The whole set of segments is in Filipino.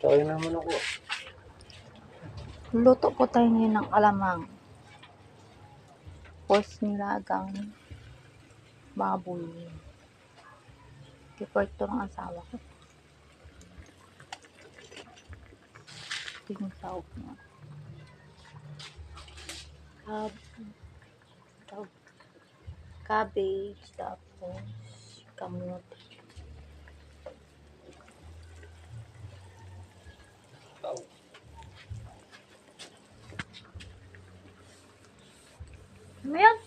Tayo naman ako. Luto po tayo ngayon ng alamang. Tapos nilagang baboy. Report to ng asawa ko. Ito yung sahog niya. Cabbage, tapos kamote. Ano yan?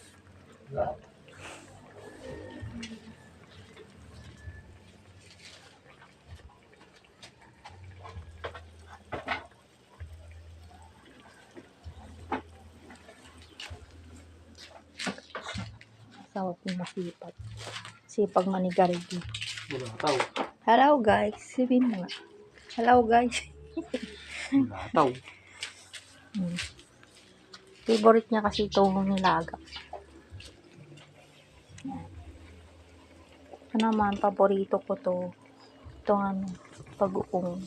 Asawa ko masipag. Sipag manigarigi. Bulataw. Hello guys. Sabihin mo nga. Hello guys. Bulataw. Favorite niya kasi itong nilaga. Ito naman, paborito ko to. Itong pag-uong.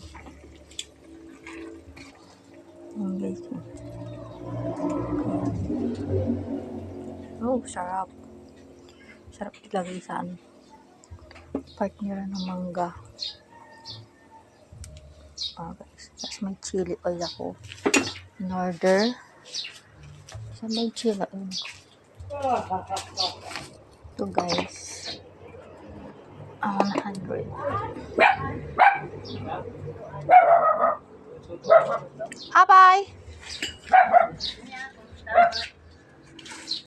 Guys. Oh, sarap. Sarap ilagay sa partner ng mangga. Guys. Tapos may chili oil ako. In order. Sa may chili oil ko. Ito guys. 100. Bye!